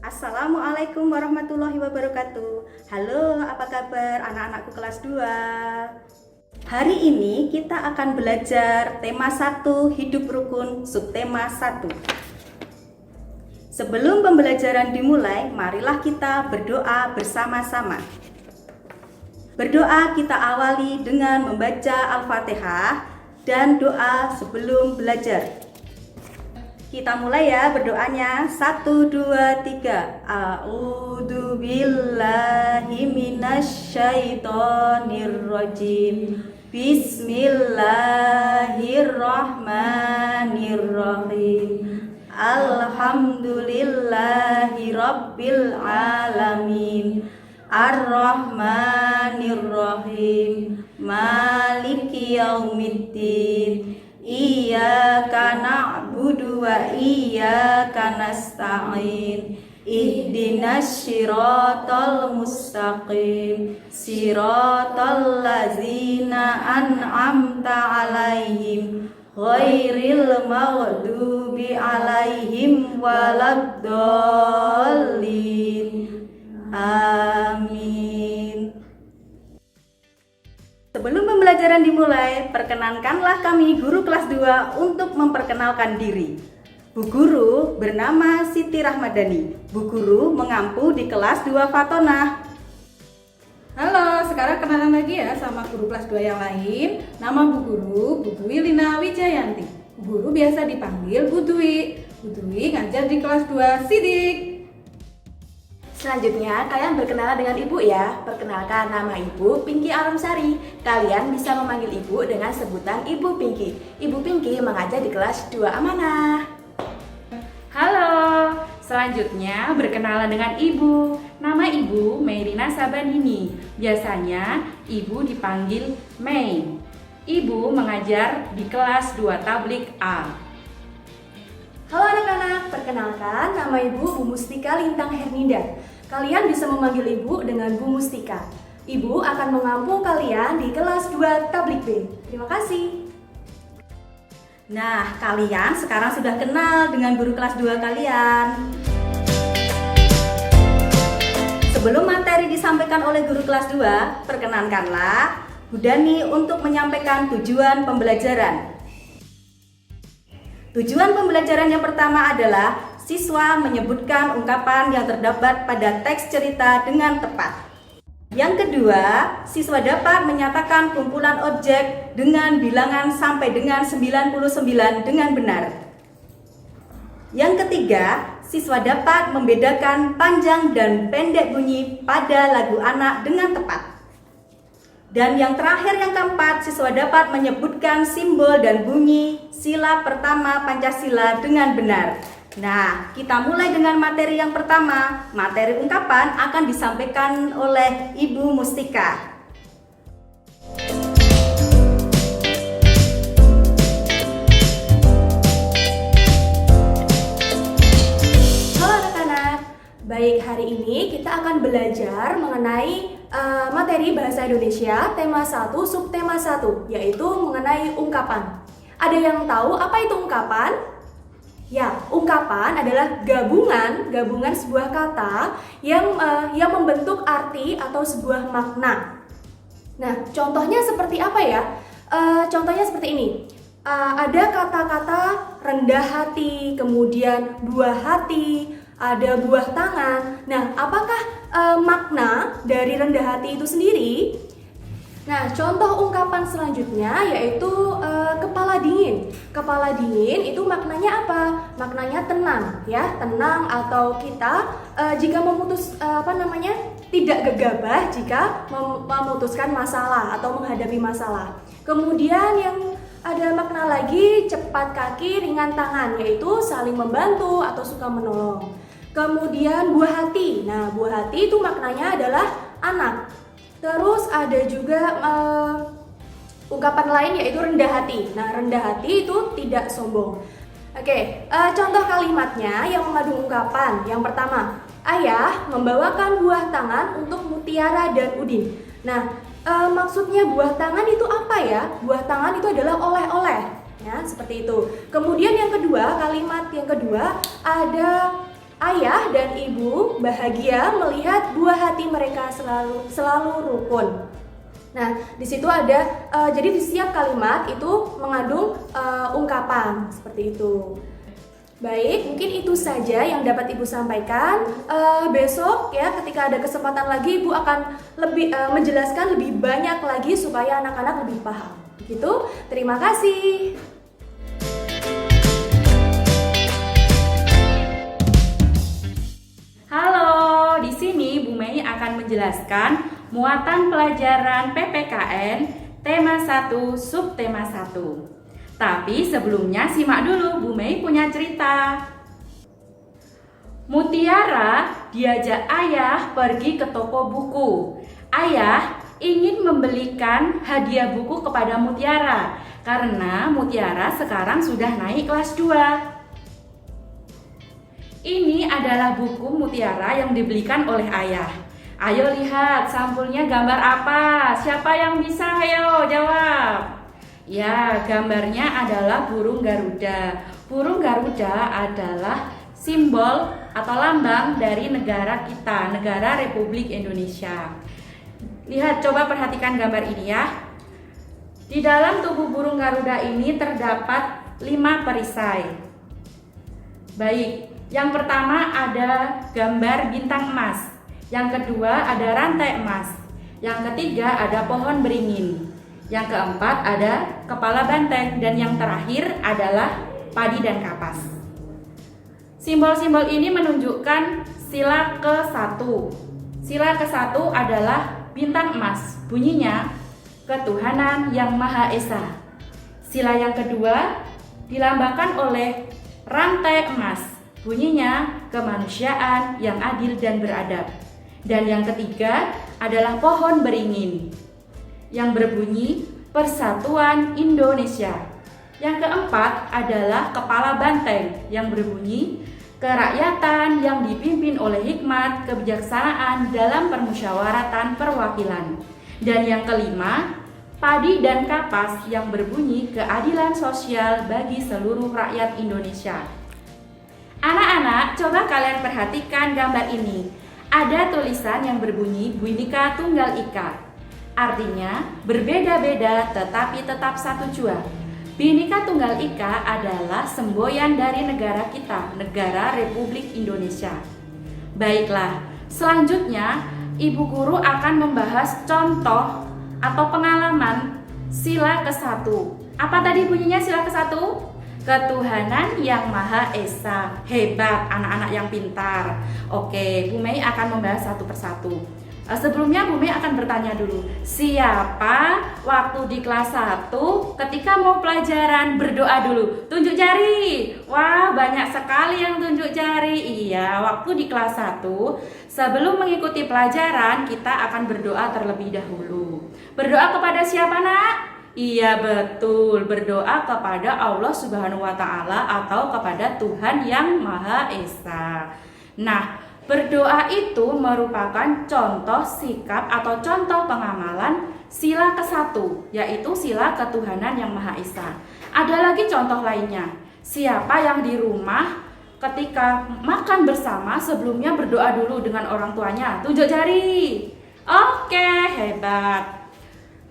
Assalamualaikum warahmatullahi wabarakatuh. Halo, apa kabar anak-anakku kelas 2? Hari ini kita akan belajar tema 1 hidup rukun subtema 1. Sebelum pembelajaran dimulai, marilah kita berdoa bersama-sama. Berdoa kita awali dengan membaca Al-Fatihah dan doa sebelum belajar. Kita mulai ya berdoanya. 1, 2, 3. A'udzu billahi minasyaitonir rajim. Bismillahirrahmanirrahim. Alhamdulillahi rabbil alamin. Ar-Rahmanir-Rahim. Maliki yaumiddin. Iyyaka na'budu wa iyyaka nasta'in. Ihdinas siratal mustaqim. Siratal ladzina an'amta 'alaihim ghairil maghdubi 'alaihim waladdallin. Amin. Sebelum pembelajaran dimulai, perkenankanlah kami guru kelas 2 untuk memperkenalkan diri. Bu Guru bernama Siti Rahmadani. Bu Guru mengampu di kelas 2 Fatonah. Halo, sekarang kenalan lagi ya sama guru kelas 2 yang lain. Nama Bu Guru, Bu Dwi Lina Wijayanti. Bu Guru biasa dipanggil Bu Dwi. Bu Dwi ngajar di kelas 2 Sidik. Selanjutnya, kalian berkenalan dengan Ibu ya. Perkenalkan, nama Ibu Pinky Alamsari. Kalian bisa memanggil Ibu dengan sebutan Ibu Pinky. Ibu Pinky mengajar di kelas 2 Amanah. Halo, selanjutnya berkenalan dengan Ibu. Nama Ibu Merina Sabanini. Biasanya Ibu dipanggil Mei. Ibu mengajar di kelas 2 Tablik A. Halo anak-anak, perkenalkan nama Ibu Bu Mustika Lintang Herninda. Kalian bisa memanggil Ibu dengan Bu Mustika. Ibu akan mengampu kalian di kelas 2 Tablik B. Terima kasih. Nah, kalian sekarang sudah kenal dengan guru kelas 2 kalian. Sebelum materi disampaikan oleh guru kelas 2, perkenankanlah Bu Dani untuk menyampaikan tujuan pembelajaran. Tujuan pembelajaran yang pertama adalah siswa menyebutkan ungkapan yang terdapat pada teks cerita dengan tepat. Yang kedua, siswa dapat menyatakan kumpulan objek dengan bilangan sampai dengan 99 dengan benar. Yang ketiga, siswa dapat membedakan panjang dan pendek bunyi pada lagu anak dengan tepat. Dan yang terakhir, yang keempat, siswa dapat menyebutkan simbol dan bunyi sila pertama Pancasila dengan benar. Nah, kita mulai dengan materi yang pertama. Materi ungkapan akan disampaikan oleh Ibu Mustika. Halo anak-anak. Baik, hari ini kita akan belajar mengenai materi Bahasa Indonesia tema 1 subtema 1, yaitu mengenai ungkapan. Ada yang tahu apa itu ungkapan? Ya, ungkapan adalah gabungan sebuah kata yang membentuk arti atau sebuah makna. Nah, contohnya seperti apa ya? Contohnya seperti ini. Ada kata-kata rendah hati, kemudian buah hati, ada buah tangan. Nah, apakah makna dari rendah hati itu sendiri? Nah, contoh ungkapan selanjutnya yaitu kepala dingin. Kepala dingin itu maknanya apa? Maknanya tenang, ya, tenang atau kita jika tidak gegabah jika memutuskan masalah atau menghadapi masalah. Kemudian yang ada makna lagi cepat kaki, ringan tangan, yaitu saling membantu atau suka menolong. Kemudian buah hati. Nah, buah hati itu maknanya adalah anak. Terus ada juga ungkapan lain yaitu rendah hati. Nah, rendah hati itu tidak sombong. Oke, contoh kalimatnya yang mengandung ungkapan. Yang pertama, ayah membawakan buah tangan untuk Mutiara dan Udin. Nah, maksudnya buah tangan itu apa ya? Buah tangan itu adalah oleh-oleh. Ya, seperti itu. Kemudian yang kedua, kalimat yang kedua ada Ayah dan ibu bahagia melihat buah hati mereka selalu rukun. Nah, di situ ada jadi di setiap kalimat itu mengandung ungkapan seperti itu. Baik, mungkin itu saja yang dapat Ibu sampaikan. Besok ya, ketika ada kesempatan lagi, Ibu akan lebih menjelaskan lebih banyak lagi supaya anak-anak lebih paham. Begitu. Terima kasih. Halo, di sini Bu Mei akan menjelaskan muatan pelajaran PPKN tema 1 subtema 1. Tapi sebelumnya simak dulu, Bu Mei punya cerita. Mutiara diajak ayah pergi ke toko buku. Ayah ingin membelikan hadiah buku kepada Mutiara karena Mutiara sekarang sudah naik kelas 2. Ini adalah buku Mutiara yang dibelikan oleh ayah. Ayo lihat sampulnya gambar apa? Siapa yang bisa? Ayo jawab. Ya, gambarnya adalah burung Garuda. Burung Garuda adalah simbol atau lambang dari negara kita, negara Republik Indonesia. Lihat, coba perhatikan gambar ini ya. Di dalam tubuh burung Garuda ini terdapat 5 perisai. Baik, yang pertama ada gambar bintang emas. Yang kedua ada rantai emas. Yang ketiga ada pohon beringin. Yang keempat ada kepala banteng. Dan yang terakhir adalah padi dan kapas. Simbol-simbol ini menunjukkan sila ke-1. Sila ke-1 adalah bintang emas. Bunyinya ketuhanan yang Maha Esa. Sila yang kedua dilambangkan oleh rantai emas. Bunyinya kemanusiaan yang adil dan beradab. Dan yang ketiga adalah pohon beringin yang berbunyi Persatuan Indonesia. Yang keempat adalah kepala banteng yang berbunyi kerakyatan yang dipimpin oleh hikmat kebijaksanaan dalam permusyawaratan perwakilan. Dan yang kelima, padi dan kapas yang berbunyi keadilan sosial bagi seluruh rakyat Indonesia. Anak-anak, coba kalian perhatikan gambar ini. Ada tulisan yang berbunyi Bhinneka Tunggal Ika. Artinya berbeda-beda tetapi tetap satu jua. Bhinneka Tunggal Ika adalah semboyan dari negara kita, negara Republik Indonesia. Baiklah, selanjutnya Ibu Guru akan membahas contoh atau pengalaman sila ke-1. Apa tadi bunyinya sila ke-1? Ketuhanan yang Maha Esa. Hebat anak-anak yang pintar. Oke, Bu Mei akan membahas satu persatu. Sebelumnya Bu Mei akan bertanya dulu, siapa waktu di kelas 1 ketika mau pelajaran berdoa dulu? Tunjuk jari. Wah, banyak sekali yang tunjuk jari. Iya, waktu di kelas 1 sebelum mengikuti pelajaran kita akan berdoa terlebih dahulu. Berdoa kepada siapa, Nak? Iya, betul, berdoa kepada Allah Subhanahu wa Ta'ala atau kepada Tuhan yang Maha Esa. Nah, berdoa itu merupakan contoh sikap atau contoh pengamalan sila ke-1, yaitu sila ketuhanan yang Maha Esa. Ada lagi contoh lainnya. Siapa yang di rumah ketika makan bersama sebelumnya berdoa dulu dengan orang tuanya? Tunjuk jari. Oke, hebat.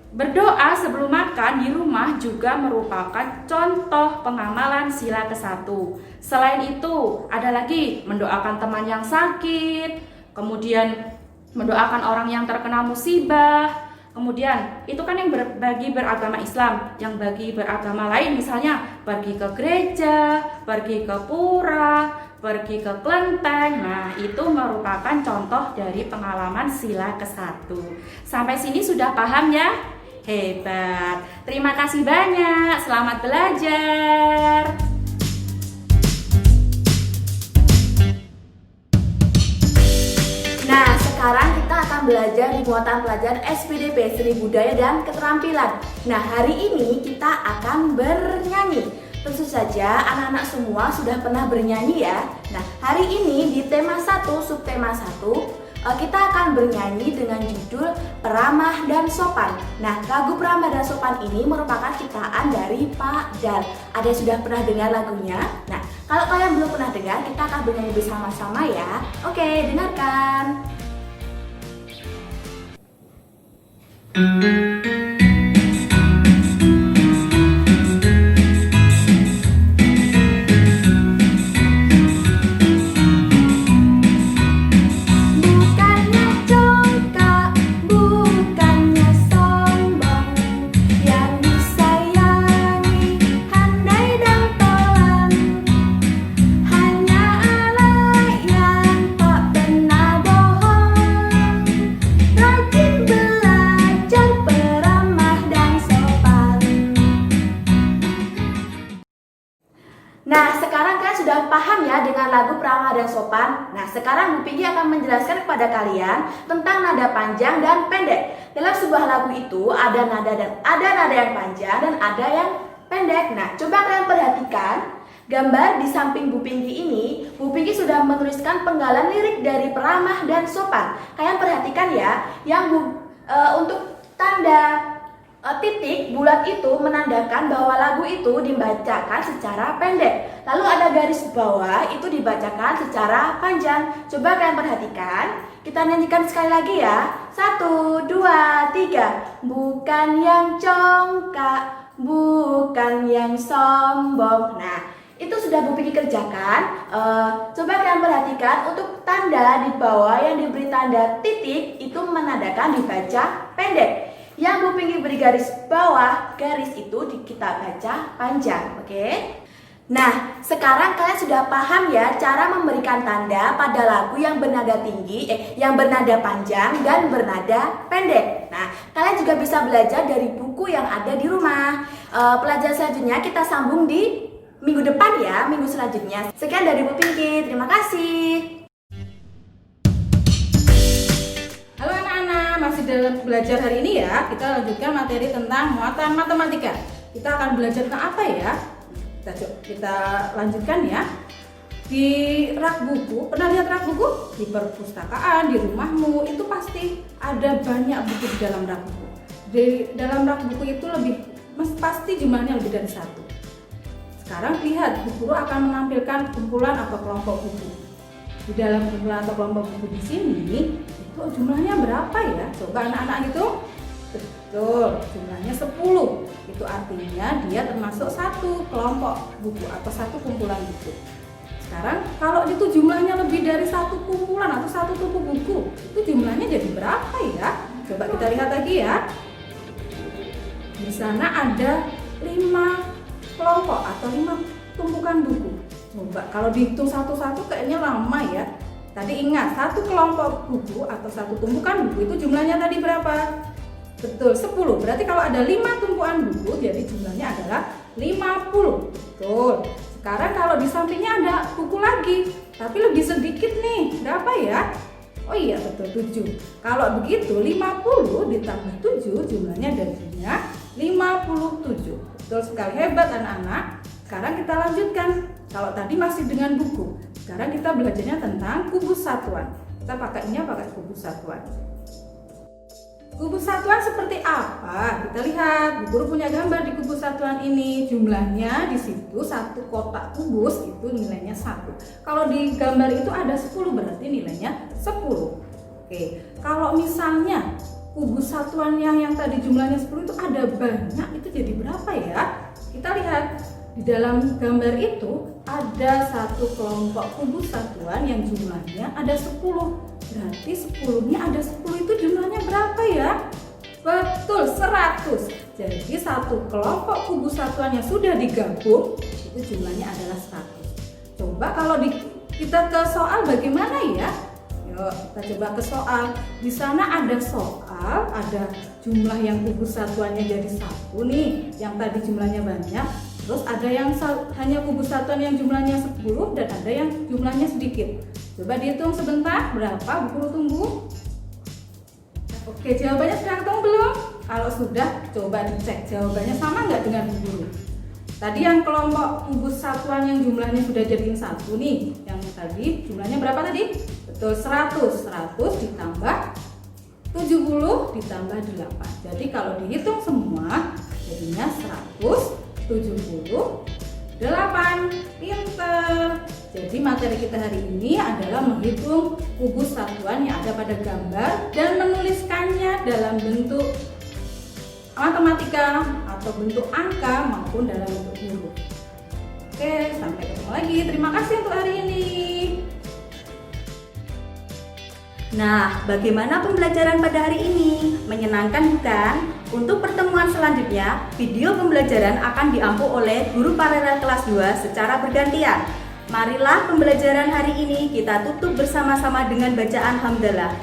Berdoa sebelum makan di rumah juga merupakan contoh pengamalan sila ke-1. Selain itu, ada lagi mendoakan teman yang sakit, kemudian mendoakan orang yang terkena musibah. Kemudian, itu kan yang bagi beragama Islam, yang bagi beragama lain misalnya pergi ke gereja, pergi ke pura, pergi ke kelenteng. Nah, itu merupakan contoh dari pengalaman sila ke-1. Sampai sini sudah paham ya? Hebat. Terima kasih banyak. Selamat belajar. Nah, sekarang kita akan belajar di muatan pelajaran SPDP Seni Budaya dan Keterampilan. Nah, hari ini kita akan bernyanyi. Tentu saja anak-anak semua sudah pernah bernyanyi ya. Nah, hari ini di tema 1, subtema 1, kita akan bernyanyi dengan judul Peramah dan Sopan. Nah, lagu Peramah dan Sopan ini merupakan ciptaan dari Pak Dal. Ada yang sudah pernah dengar lagunya? Nah, Kalau kalian belum pernah dengar, kita akan bernyanyi bersama-sama ya. Oke, dengarkan. Bukannya congkak, bukannya sombong, yang disayangi handai dan pelan. Hanya anak yang tak pernah bohong, rajin belajar, peramah dan sopan. Nah, sekarang kalian sudah paham ya dengan lagu Peramah dan Sopan. Nah, sekarang Bu Pinky akan menjelaskan kepada kalian tentang nada panjang dan pendek. Dalam sebuah lagu itu ada nada yang panjang dan ada yang pendek. Nah, coba kalian perhatikan gambar di samping Bu Pinky ini. Bu Pinky sudah menuliskan penggalan lirik dari Peramah dan Sopan. Kalian perhatikan ya, yang untuk tanda titik bulat itu menandakan bahwa lagu itu dibacakan secara pendek. Lalu ada garis bawah itu dibacakan secara panjang. Coba kalian perhatikan. Kita nyanyikan sekali lagi ya. 1, 2, 3. Bukan yang congkak, bukan yang sombong. Nah, itu sudah Bu Pinky kerjakan. Coba kalian perhatikan untuk tanda di bawah yang diberi tanda titik itu menandakan dibaca pendek. Yang Bu Pinky beri garis bawah, garis itu kita baca panjang, oke? Nah, sekarang kalian sudah paham ya cara memberikan tanda pada lagu yang bernada tinggi, yang bernada panjang dan bernada pendek. Nah, kalian juga bisa belajar dari buku yang ada di rumah. Pelajaran selanjutnya kita sambung di minggu depan ya, minggu selanjutnya. Sekian dari Bu Pinky, terima kasih. Halo anak-anak, masih dalam belajar hari ini ya. Kita lanjutkan materi tentang muatan matematika. Kita akan belajar tentang apa ya? Kita lanjutkan ya. Di rak buku, pernah lihat rak buku? Di perpustakaan, di rumahmu, itu pasti ada banyak buku di dalam rak buku. Di dalam rak buku itu pasti jumlahnya lebih dari satu. Sekarang lihat, Bu Guru akan menampilkan kumpulan atau kelompok buku. Di dalam kumpulan atau kelompok buku di sini, itu jumlahnya berapa ya? Coba anak-anak hitung. Betul, jumlahnya 10. Itu artinya dia termasuk satu kelompok buku atau satu kumpulan buku. Sekarang kalau itu jumlahnya lebih dari satu kumpulan atau satu tumpuk buku, itu jumlahnya jadi berapa ya? Coba kita lihat lagi ya. Di sana ada 5 kelompok atau 5 tumpukan buku. Coba kalau dihitung satu-satu kayaknya lama ya. Tadi ingat, satu kelompok buku atau satu tumpukan buku itu jumlahnya tadi berapa? Betul, 10. Berarti kalau ada 5 tumpukan buku, jadi jumlahnya adalah 50. Betul. Sekarang kalau di sampingnya ada buku lagi, tapi lebih sedikit nih. Berapa ya? Oh iya, betul, 7. Kalau begitu, 50 ditambah 7 jumlahnya jadinya 57. Betul sekali, hebat anak-anak. Sekarang kita lanjutkan. Kalau tadi masih dengan buku, sekarang kita belajarnya tentang kubus satuan. Kita pakainya pakai kubus satuan. Kubus satuan seperti apa? Kita lihat, Bu Guru punya gambar di kubus satuan ini. Jumlahnya di situ satu kotak kubus itu nilainya 1. Kalau di gambar itu ada 10 berarti nilainya 10. Oke, kalau misalnya kubus satuannya yang tadi jumlahnya 10 itu ada banyak, itu jadi berapa ya? Kita lihat. Di dalam gambar itu ada satu kelompok kubus satuan yang jumlahnya ada 10. Berarti 10-nya ada 10 itu jumlahnya berapa ya? Betul, 100. Jadi satu kelompok kubus satuan yang sudah digabung itu jumlahnya adalah 100. Coba kalau kita ke soal bagaimana ya? Yuk kita coba ke soal. Di sana ada soal, ada jumlah yang kubus satuannya jadi 1 nih, yang tadi jumlahnya banyak. Terus ada yang hanya kubus satuan yang jumlahnya 10 dan ada yang jumlahnya sedikit. Coba dihitung sebentar, berapa Bu Guru tunggu? Oke, jawabannya sudah ketemu belum? Kalau sudah, coba dicek jawabannya sama nggak dengan Bu Guru. Tadi yang kelompok kubus satuan yang jumlahnya sudah jadiin 1 nih. Yang tadi jumlahnya berapa tadi? Betul, 100. 100 ditambah 70 ditambah 8. Jadi kalau dihitung semua jadinya 170 8. Pinter. Jadi materi kita hari ini adalah menghitung kubus satuan yang ada pada gambar dan menuliskannya dalam bentuk matematika atau bentuk angka maupun dalam bentuk huruf. Oke, sampai ketemu lagi. Terima kasih untuk hari ini. Nah, bagaimana pembelajaran pada hari ini? Menyenangkan bukan? Untuk pertemuan selanjutnya, video pembelajaran akan diampu oleh guru paralel kelas 2 secara bergantian. Marilah pembelajaran hari ini kita tutup bersama-sama dengan bacaan hamdalah.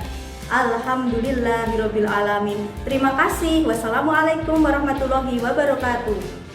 Alhamdulillahirabbil alamin. Terima kasih. Wassalamualaikum warahmatullahi wabarakatuh.